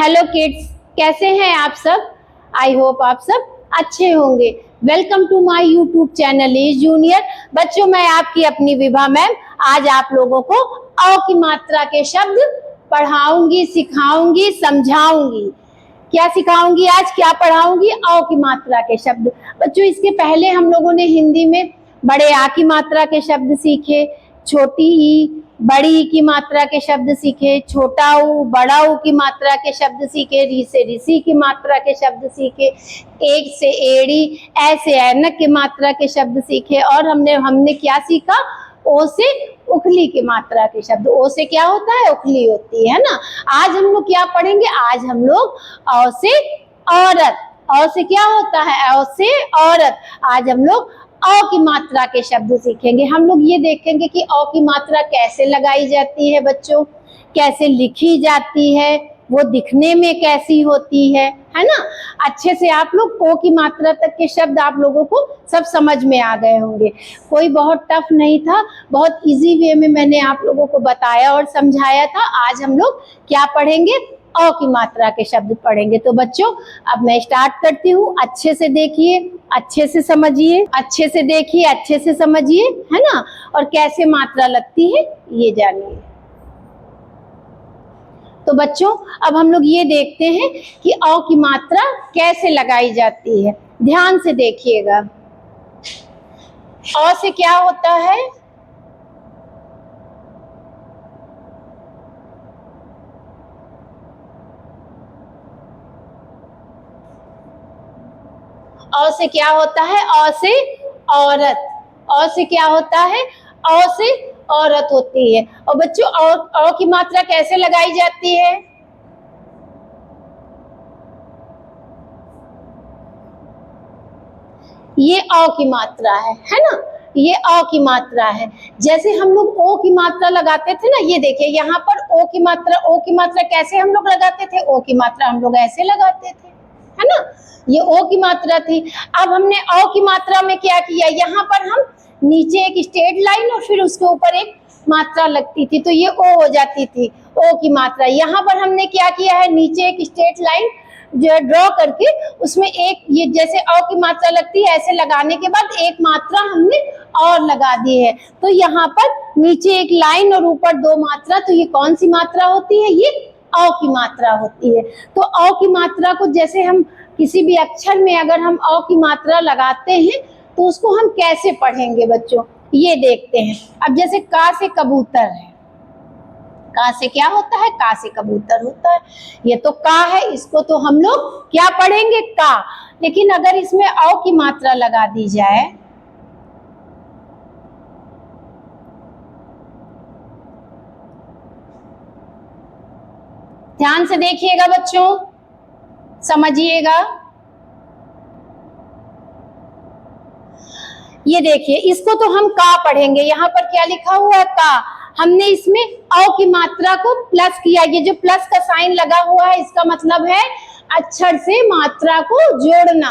Hello kids, कैसे हैं आप सब। आई होप आप सब अच्छे होंगे। Welcome to my YouTube channel edge junior. बच्चों, मैं आपकी अपनी विभा मैम आज आप लोगों को अ की मात्रा के शब्द पढ़ाऊंगी, सिखाऊंगी, समझाऊंगी। क्या सिखाऊंगी आज, क्या पढ़ाऊंगी? अ की मात्रा के शब्द। बच्चों, इसके पहले हम लोगों ने हिंदी में बड़े आ की मात्रा के शब्द सीखे, छोटी ई बड़ी ई की मात्रा के शब्द सीखे, छोटा ऊ बड़ा ऊ की मात्रा के शब्द सीखे, री से ऋषि की मात्रा के शब्द सीखे, एक से एड़ी, ऐ से ऐनक की मात्रा के शब्द सीखे। और हमने क्या सीखा? ओ से उखली की मात्रा के शब्द। ओ से क्या होता है? उखली होती है ना। आज हम लोग क्या पढ़ेंगे? आज हम लोग औ से औरत। औ से क्या होता है? औ से औरत। आज हम लोग अ की मात्रा के शब्द सीखेंगे। हम लोग ये देखेंगे कि अ की मात्रा कैसे लगाई जाती है बच्चों, कैसे लिखी जाती है, वो दिखने में कैसी होती है ना। अच्छे से आप लोग ओ की मात्रा तक के शब्द आप लोगों को सब समझ में आ गए होंगे। कोई बहुत टफ नहीं था, बहुत इजी वे में मैंने आप लोगों को बताया और समझाया था। आज हम लोग क्या पढ़ेंगे? अ की मात्रा के शब्द पढ़ेंगे। तो बच्चों, अब मैं स्टार्ट करती हूँ। अच्छे से देखिए, अच्छे से समझिए, अच्छे से देखिए, अच्छे से समझिए, है ना। और कैसे मात्रा लगती है ये जानिए। तो बच्चों, अब हम लोग ये देखते हैं कि अ की मात्रा कैसे लगाई जाती है। ध्यान से देखिएगा। अ से क्या होता है? अ से क्या होता है? अ से औरत। अ से क्या होता है? अ से औरत होती है। और बच्चों, अ की मात्रा कैसे लगाई जाती है? ये अ की मात्रा है ना। ये अ की मात्रा है। जैसे हम लोग ओ की मात्रा लगाते थे ना, ये देखिए यहाँ पर ओ की मात्रा कैसे हम लोग लगाते थे? ओ की मात्रा हम लोग ऐसे लगाते थे, है ना। ये ओ की मात्रा थी। अब हमने अ की मात्रा में क्या किया? यहाँ पर हम नीचे एक स्ट्रेट लाइन और फिर उसके ऊपर एक मात्रा लगती थी, तो ये ओ हो जाती थी, ओ की मात्रा। यहाँ पर हमने क्या किया है? नीचे एक स्ट्रेट लाइन जो ड्रॉ करके उसमें एक, ये जैसे अ की मात्रा लगती है ऐसे लगाने के बाद एक मात्रा हमने और लगा दी है। तो यहाँ पर नीचे एक लाइन और ऊपर दो मात्रा, तो ये कौन सी मात्रा होती है? ये अ की मात्रा होती है। तो अ की मात्रा को जैसे हम किसी भी अक्षर में अगर हम अ की मात्रा लगाते हैं तो उसको हम कैसे पढ़ेंगे बच्चों, ये देखते हैं। अब जैसे का से कबूतर है, का से क्या होता है? का से कबूतर होता है। ये तो का है, इसको तो हम लोग क्या पढ़ेंगे? का। लेकिन अगर इसमें अ की मात्रा लगा दी जाए, ध्यान से देखिएगा बच्चों, समझिएगा। ये देखिए, इसको तो हम का पढ़ेंगे। यहाँ पर क्या लिखा हुआ है? का। हमने इसमें अ की मात्रा को प्लस किया। ये जो प्लस का साइन लगा हुआ है इसका मतलब है अक्षर से मात्रा को जोड़ना।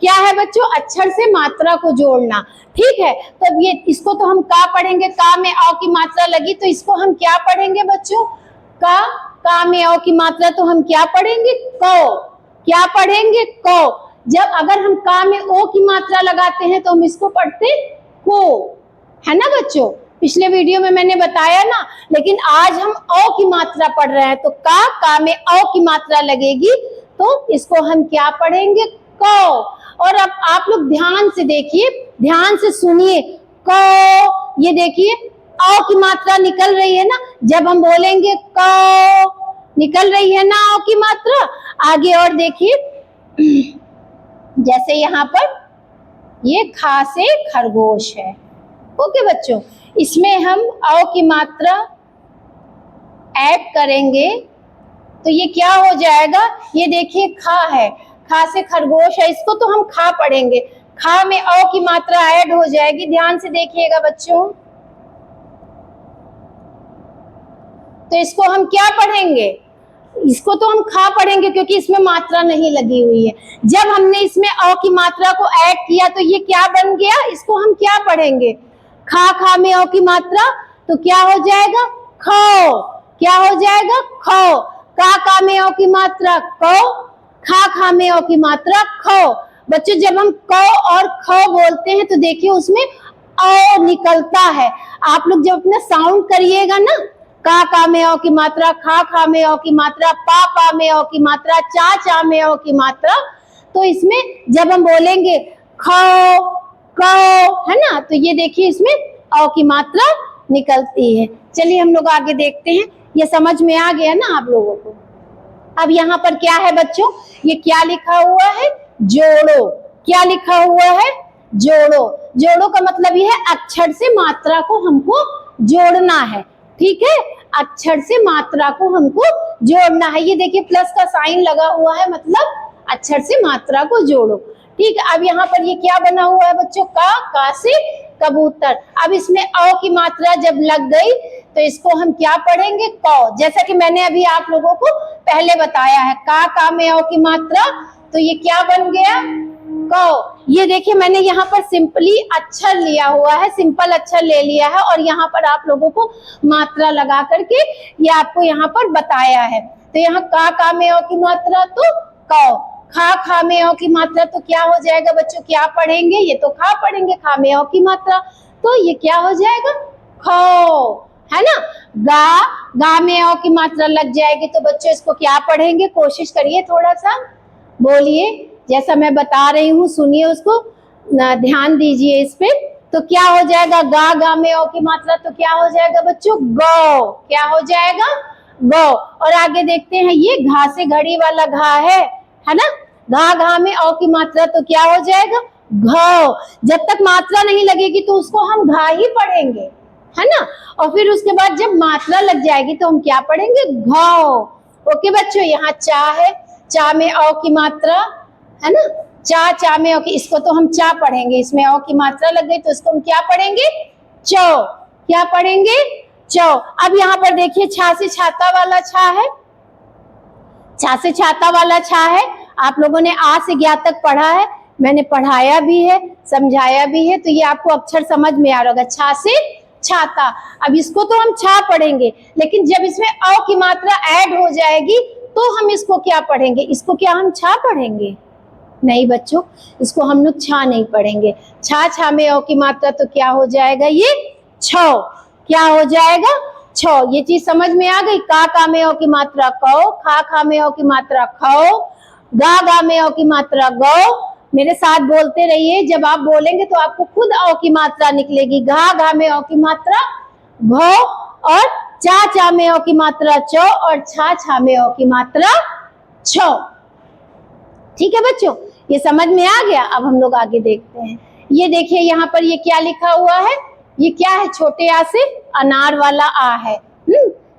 क्या है बच्चों? अक्षर से मात्रा को जोड़ना। ठीक है, तो ये इसको तो हम का पढ़ेंगे। का में अ की मात्रा लगी तो इसको हम क्या पढ़ेंगे बच्चों? का में अ की मात्रा तो हम क्या पढ़ेंगे? क। क्या पढ़ेंगे? क। जब अगर हम का में ओ की मात्रा लगाते हैं तो हम इसको पढ़ते को, है ना बच्चों। पिछले वीडियो में मैंने बताया ना। लेकिन आज हम अ की मात्रा पढ़ रहे हैं तो का में अ की मात्रा लगेगी तो इसको हम क्या पढ़ेंगे? क। और अब आप लोग ध्यान से देखिए, ध्यान से सुनिए। क, ये देखिए अ की मात्रा निकल रही है ना। जब हम बोलेंगे क, निकल रही है ना अ की मात्रा। आगे और देखिए, जैसे यहाँ पर ये खा से खरगोश है। ओके बच्चों, इसमें हम अ की मात्रा ऐड करेंगे तो ये क्या हो जाएगा? ये देखिए खा है, खा से खरगोश है, इसको तो हम खा पढ़ेंगे। खा में अ की मात्रा ऐड हो जाएगी। ध्यान से देखिएगा बच्चों, तो इसको हम क्या पढ़ेंगे? इसको तो हम खा पढ़ेंगे क्योंकि इसमें मात्रा नहीं लगी हुई है। जब हमने इसमें अ की मात्रा को ऐड किया तो ये क्या बन गया? इसको हम क्या पढ़ेंगे? खा में अ की मात्रा तो क्या हो जाएगा? खो। क्या हो जाएगा? खो। का में औ की मात्रा कौ, खा में औ की मात्रा खौ। बच्चों जब हम कौ और खौ बोलते हैं तो देखिए उसमें औ निकलता है। आप लोग जब अपना साउंड करिएगा ना, का में औ की मात्रा, खा में औ की मात्रा, पा में औ की मात्रा, चा में औ की मात्रा, तो इसमें जब हम बोलेंगे खौ कौ, है ना, तो ये देखिए इसमें औ की मात्रा निकलती है। चलिए हम लोग आगे देखते हैं। ये समझ में आ गया ना आप लोगों को। अब यहाँ पर क्या है बच्चों, ये क्या लिखा हुआ है, जोड़ो। क्या लिखा हुआ है, जोड़ो। जोड़ो का मतलब ये है अक्षर से मात्रा को हमको जोड़ना है। ठीक है, अक्षर से मात्रा को हमको जोड़ना है। ये देखिए प्लस का साइन लगा हुआ है, मतलब अक्षर से मात्रा को जोड़ो। ठीक है, अब यहाँ पर ये क्या बना हुआ है बच्चों, का से कबूतर। अब इसमें औ की मात्रा जब लग गई तो इसको हम क्या पढ़ेंगे, कौ। जैसा कि मैंने अभी आप लोगों को पहले बताया है, का में औ की मात्रा, तो ये क्या बन गया, कौ। ये देखिए मैंने यहाँ पर सिंपली अक्षर लिया हुआ है, सिंपल अक्षर ले लिया है और यहाँ पर आप लोगों को मात्रा लगा करके ये आपको यहाँ पर बताया है। तो यहाँ का में औ की मात्रा तो कौ, खा में औ की मात्रा तो क्या हो जाएगा बच्चों, क्या पढ़ेंगे, ये तो खा पढ़ेंगे, खा में औ की मात्रा, तो ये क्या हो जाएगा, खौ, है ना। गा में औ की मात्रा लग जाएगी तो बच्चों इसको क्या पढ़ेंगे, कोशिश करिए, थोड़ा सा बोलिए, जैसा मैं बता रही हूँ सुनिए उसको, ध्यान दीजिए इस पे। तो क्या हो जाएगा, गा में औ की मात्रा तो क्या हो जाएगा बच्चों, गौ। क्या हो जाएगा, गौ। और आगे देखते हैं, ये घा से घड़ी वाला घा है ना, घा में औ की मात्रा तो क्या हो जाएगा, घौ। जब तक मात्रा नहीं लगेगी तो उसको हम घा ही पढ़ेंगे, है ना। और फिर उसके बाद जब मात्रा लग जाएगी तो हम क्या पढ़ेंगे, घौ। ओके बच्चों, यहाँ चा है, चा में औ की मात्रा, है ना, चा में औ की, इसको तो हम चा पढ़ेंगे, इसमें औ की मात्रा लग गई तो इसको हम क्या पढ़ेंगे, चौ। क्या पढ़ेंगे, चौ। अब यहाँ पर देखिए छा से छाता वाला छा है, छा से छाता वाला छा है। आप लोगों ने आ से ज्ञा तक पढ़ा है, मैंने पढ़ाया भी है, समझाया भी है, तो ये आपको अक्षर समझ में आ रहा होगा, छा से छाता। अब इसको तो हम छा पढ़ेंगे, लेकिन जब इसमें औ की मात्रा ऐड हो जाएगी तो हम इसको क्या पढ़ेंगे, इसको क्या हम छा पढ़ेंगे, नहीं बच्चों, इसको हम लोग छा नहीं पढ़ेंगे। छा में औ की मात्रा तो क्या हो जाएगा, ये छौ। क्या हो जाएगा, छौ। ये चीज समझ में आ गई। का में औ की मात्रा कौ, खा में औ की मात्रा खौ, गा में औ की मात्रा गौ। मेरे साथ बोलते रहिए, जब आप बोलेंगे तो आपको खुद औ की मात्रा निकलेगी। घा में औ की मात्रा घौ, और चा में औ की मात्रा चौ, और छा में औ की मात्रा छौ। ठीक है बच्चों, ये समझ में आ गया। अब हम लोग आगे देखते हैं। ये देखिए यहाँ पर ये क्या लिखा हुआ है, ये क्या है, छोटे आ से अनार वाला आ है।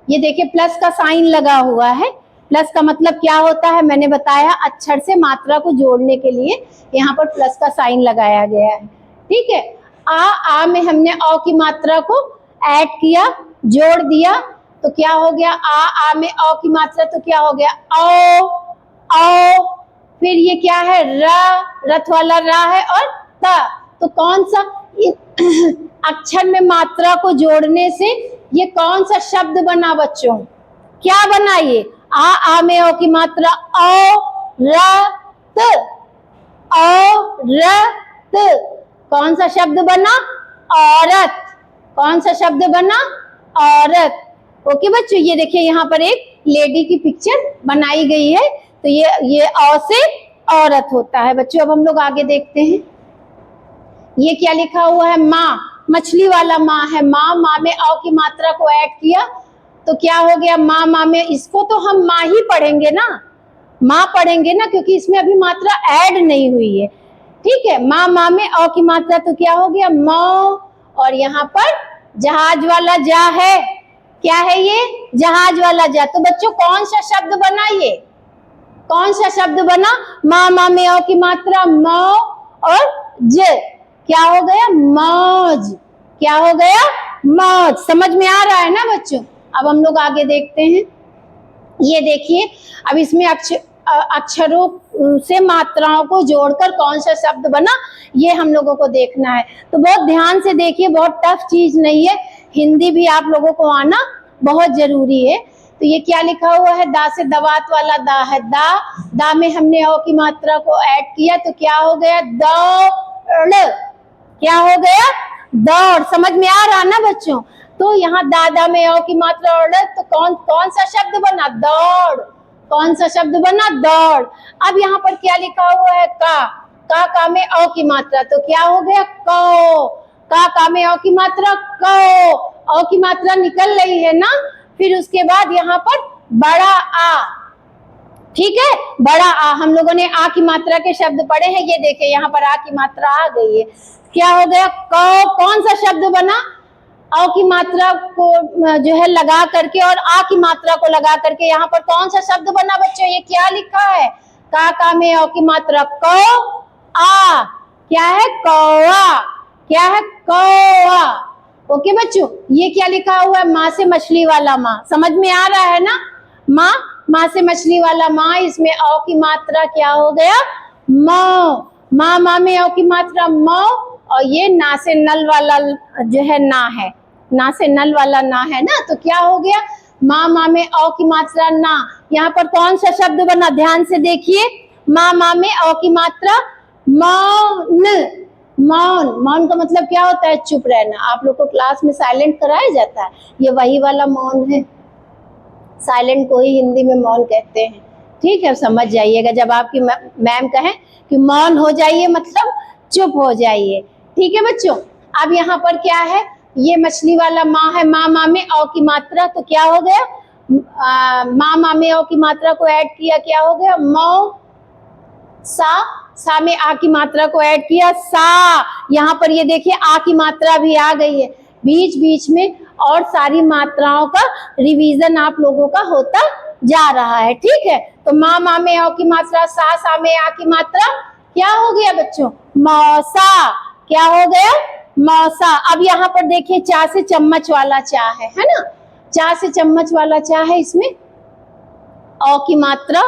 ये देखिए प्लस का साइन लगा हुआ है। प्लस का मतलब क्या होता है, मैंने बताया, अक्षर से मात्रा को जोड़ने के लिए यहाँ पर प्लस का साइन लगाया गया है। ठीक है, आ में हमने औ की मात्रा को ऐड किया, जोड़ दिया, तो क्या हो गया, आ में औ की मात्रा तो क्या हो गया, औ। फिर ये क्या है, रथ वाला रा है, और त। तो कौन सा अक्षर में मात्रा को जोड़ने से ये कौन सा शब्द बना बच्चों, क्या बना, ये आ में औ की मात्रा औरत, औरत। कौन सा शब्द बना, औरत। कौन सा शब्द बना, औरत। ओके बच्चों, ये देखिए यहाँ पर एक लेडी की पिक्चर बनाई गई है, तो ये औ से औरत होता है बच्चों। अब हम लोग आगे देखते हैं, ये क्या लिखा हुआ है, माँ, मछली वाला माँ है। माँ में औ की मात्रा को ऐड किया तो क्या हो गया, माँ में, इसको तो हम माँ ही पढ़ेंगे ना, माँ पढ़ेंगे ना, क्योंकि इसमें अभी मात्रा ऐड नहीं हुई है। ठीक है, माँ में औ की मात्रा तो क्या हो गया, मौ। और यहाँ पर जहाज वाला जा है, क्या है ये, जहाज वाला जा। तो बच्चों कौन सा शब्द बना, ये कौन सा शब्द बना, माँ में औ की मात्रा मौ, और ज, क्या हो गया, मौज। क्या हो गया, मौज। समझ में आ रहा है ना बच्चों। अब हम लोग आगे देखते हैं। ये देखिए, अब इसमें अक्षरों से मात्राओं को जोड़कर कौन सा शब्द बना, ये हम लोगों को देखना है। तो बहुत ध्यान से देखिए, बहुत टफ चीज नहीं है, हिंदी भी आप लोगों को आना बहुत जरूरी है। तो ये क्या लिखा हुआ है, दा से दवात वाला दा है, दा में हमने औ की मात्रा को ऐड किया तो क्या हो गया, दौड़। क्या हो गया, दौड़। समझ में आ रहा ना बच्चों। तो यहाँ दादा में औ की मात्रा और तो कौन सा शब्द बना, दौड़। कौन सा शब्द बना, दौड़। अब यहाँ पर क्या लिखा हुआ है, का में औ की मात्रा, तो क्या हो गया, कौ। का में औ की मात्रा, कौ। औ की मात्रा निकल रही है ना। फिर उसके बाद यहाँ पर बड़ा आ, ठीक है, बड़ा आ। हम लोगों ने आ की मात्रा के शब्द पढ़े हैं, ये देखे यहाँ पर आ की मात्रा आ गई है। क्या हो गया, कौ। कौन सा शब्द बना, औ की मात्रा को जो है लगा करके और आ की मात्रा को लगा करके यहाँ पर कौन सा शब्द बना बच्चों, ये क्या लिखा है, का में औ की मात्रा, कौ आ। क्या है, कौआ। क्या है, कौआ। ओके बच्चों, ये क्या लिखा हुआ है, माँ से मछली वाला माँ। समझ में आ रहा है ना, माँ से मछली वाला माँ। इसमें औ की मात्रा क्या हो गया, मौ। माँ में औ की मात्रा मौ। और ये ना से नल वाला जो है ना है, ना से नल वाला ना है ना, तो क्या हो गया, माँ में औ की मात्रा ना। यहाँ पर कौन सा शब्द बना, ध्यान से देखिए, माँ में औ की मात्रा, मौन। मौन। मौन का मतलब क्या होता है, चुप रहना। आप लोग को क्लास में साइलेंट कराया जाता है, ये वही वाला मौन है। साइलेंट को ही हिंदी में मौन कहते हैं, ठीक है, समझ जाइएगा। जब आपकी मैम कहें कि मौन हो जाइए, मतलब चुप हो जाइए, ठीक है बच्चों। अब यहाँ पर क्या है, ये मछली वाला माँ है, माँ में औ की मात्रा, तो क्या हो गया, माँ में औ की मात्रा को ऐड किया, क्या हो गया, मौ। सा में आ की मात्रा को ऐड किया, सा। यहाँ पर ये देखिए आ की मात्रा भी आ गई है। बीच बीच में और सारी मात्राओं का रिवीजन आप लोगों का होता जा रहा है, ठीक है। तो माँ में औ की मात्रा, सा में आ की मात्रा, क्या हो गया बच्चों, मौसा। क्या हो गया, मौसा। अब यहाँ पर देखिए, चा से चम्मच वाला चा है ना, चा से चम्मच वाला चा है, इसमें औ की मात्रा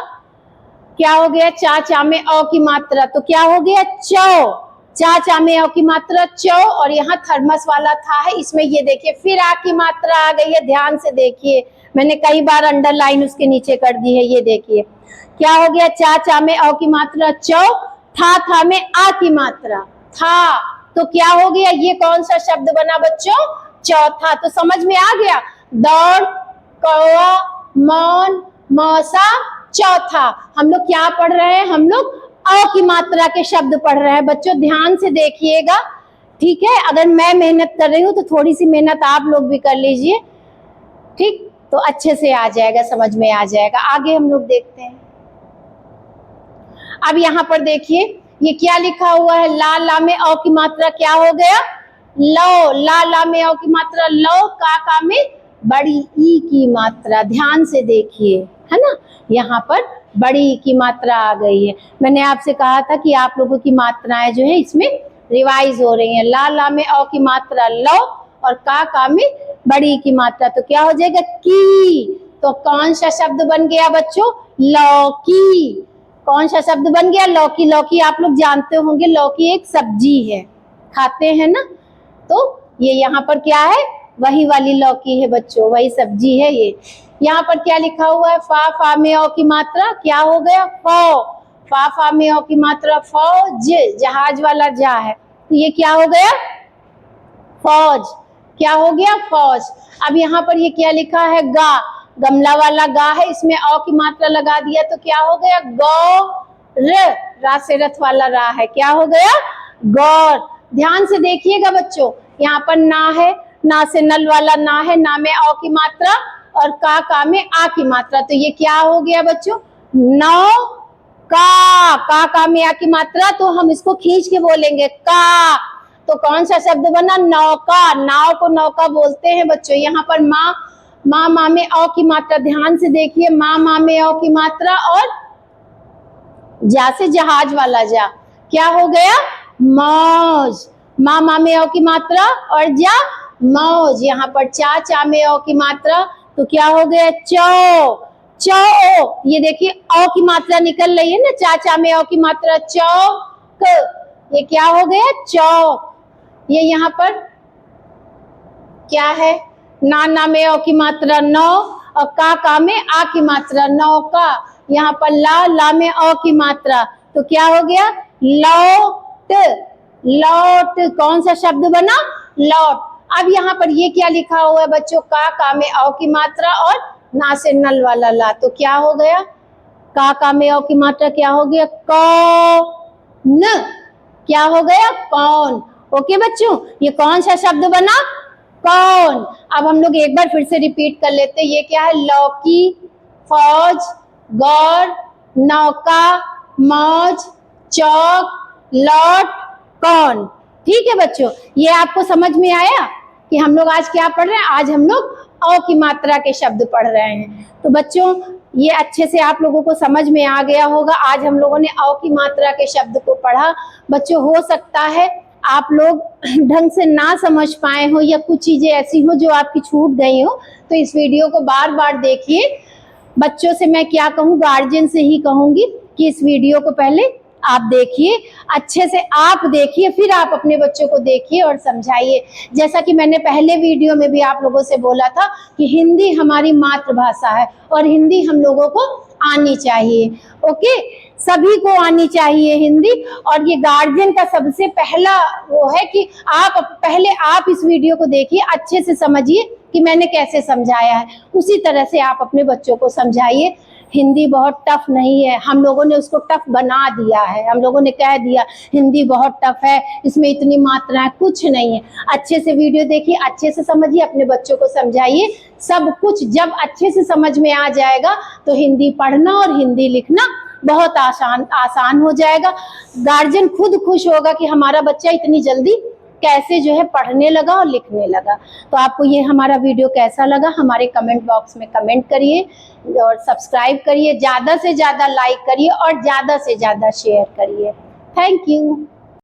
क्या हो गया, चा में औ की मात्रा, तो क्या हो गया, चौ। चा में औ की मात्रा, चौ। और यहाँ थर्मस वाला था है, इसमें ये देखिए फिर आ की मात्रा आ गई है, ध्यान से देखिए, मैंने कई बार अंडरलाइन उसके नीचे कर दी है, ये देखिए क्या हो गया, चा में औ की मात्रा, चौ। था में आ की मात्रा, था। तो क्या हो गया, ये कौन सा शब्द बना बच्चों, चौथा। तो समझ में आ गया, दौड़, कौआ, मौन, मौसा, चौथा। हम लोग क्या पढ़ रहे हैं, हम लोग अ की मात्रा के शब्द पढ़ रहे हैं बच्चों, ध्यान से देखिएगा, ठीक है। अगर मैं मेहनत कर रही हूँ तो थोड़ी सी मेहनत आप लोग भी कर लीजिए, ठीक, तो अच्छे से आ जाएगा, समझ में आ जाएगा। आगे हम लोग देखते हैं। अब यहाँ पर देखिए, ये क्या लिखा हुआ है, ला में औ की मात्रा क्या हो गया, लो। ला में औ की मात्रा, लो। का में बड़ी ई की मात्रा, ध्यान से देखिए, है ना, यहाँ पर बड़ी ई की मात्रा आ गई है। मैंने आपसे कहा था कि आप लोगों की मात्राएं जो है इसमें रिवाइज हो रही हैं। ला में औ की मात्रा, लो। और का में बड़ी ई की मात्रा, तो क्या हो जाएगा, की। तो कौन सा शब्द बन गया बच्चों, लौकी। कौन सा शब्द बन गया, लौकी। लौकी आप लोग जानते होंगे, लौकी एक सब्जी है, खाते हैं ना। तो ये यहाँ पर क्या है, वही वाली लौकी है बच्चों, वही सब्जी है ये। यहाँ पर क्या लिखा हुआ है, फा में औ की मात्रा, क्या हो गया, फौ। फा में औ की मात्रा, फौज। जहाज वाला जा है, तो ये क्या हो गया, फौज। क्या हो गया, फौज। अब यहाँ पर ये क्या लिखा है, गा। गमला वाला गा है, इसमें औ की मात्रा लगा दिया, तो क्या हो गया, गौर। रा से रथ वाला रा है, क्या हो गया, गौर। ध्यान से देखिएगा बच्चों, यहाँ पर ना है, ना से नल वाला ना है, ना में औ की मात्रा और का में आ की मात्रा, तो ये क्या हो गया बच्चों, नौ का में आ की मात्रा, तो हम इसको खींच के बोलेंगे का। तो कौन सा शब्द बना, नौका। नाव को नौका बोलते हैं बच्चों। यहाँ पर माँ में औ की मात्रा, ध्यान से देखिए, माँ में औ की मात्रा और जा से जहाज वाला जा, क्या हो गया, मौज। माँ में औ की मात्रा और जा, मौज। यहाँ पर चा में औ की मात्रा, तो क्या हो गया, चौ। चौ। ये देखिए औ की मात्रा निकल रही है ना, चा में औ की मात्रा, चौक। ये क्या हो गया, चौक। ये यहाँ पर क्या है, ना में औ की मात्रा, नौ। और का में आ की मात्रा, नौका, यहाँ पर ला में अ की मात्रा, तो क्या हो गया, लौट, लौट, कौन सा शब्द बना, लौट। अब यहाँ पर ये क्या लिखा हुआ है बच्चों, का में अ की मात्रा और ना से नल वाला ला, तो क्या हो गया, का में अ की मात्रा क्या हो गया, कौन, क्या हो गया, कौन। ओके बच्चों, ये कौन सा शब्द बना, कौन। अब हम लोग एक बार फिर से रिपीट कर लेते हैं, ये क्या है, लौकी, फौज, गौर, नौका, मौज, चौक, लौट, कौन। ठीक है बच्चों, ये आपको समझ में आया कि हम लोग आज क्या पढ़ रहे हैं, आज हम लोग अ की मात्रा के शब्द पढ़ रहे हैं। तो बच्चों ये अच्छे से आप लोगों को समझ में आ गया होगा, आज हम लोगों ने अ की मात्रा के शब्द को पढ़ा। बच्चों हो सकता है आप लोग ढंग से ना समझ पाए हो या कुछ चीजें ऐसी हो जो आपकी छूट गई हो, तो इस वीडियो को बार बार देखिए। बच्चों से मैं क्या कहूँ, गार्जियन से ही कहूंगी कि इस वीडियो को पहले आप देखिए, अच्छे से आप देखिए, फिर आप अपने बच्चों को देखिए और समझाइए। जैसा कि मैंने पहले वीडियो में भी आप लोगों से बोला था कि हिंदी हमारी मातृभाषा है और हिंदी हम लोगों को आनी चाहिए। ओके, सभी को आनी चाहिए हिंदी। और ये गार्जियन का सबसे पहला वो है कि आप पहले आप इस वीडियो को देखिए, अच्छे से समझिए कि मैंने कैसे समझाया है, उसी तरह से आप अपने बच्चों को समझाइए। हिंदी बहुत टफ नहीं है, हम लोगों ने उसको टफ बना दिया है, हम लोगों ने कह दिया हिंदी बहुत टफ है, इसमें इतनी मात्राएं, कुछ नहीं है। अच्छे से वीडियो देखिए, अच्छे से समझिए, अपने बच्चों को समझाइए। सब कुछ जब अच्छे से समझ में आ जाएगा तो हिंदी पढ़ना और हिंदी लिखना बहुत आसान हो जाएगा। गार्जियन खुद खुश होगा कि हमारा बच्चा इतनी जल्दी कैसे जो है पढ़ने लगा और लिखने लगा। तो आपको ये हमारा वीडियो कैसा लगा हमारे कमेंट बॉक्स में कमेंट करिए और सब्सक्राइब करिए, ज़्यादा से ज़्यादा लाइक करिए और ज़्यादा से ज़्यादा शेयर करिए। Thank you.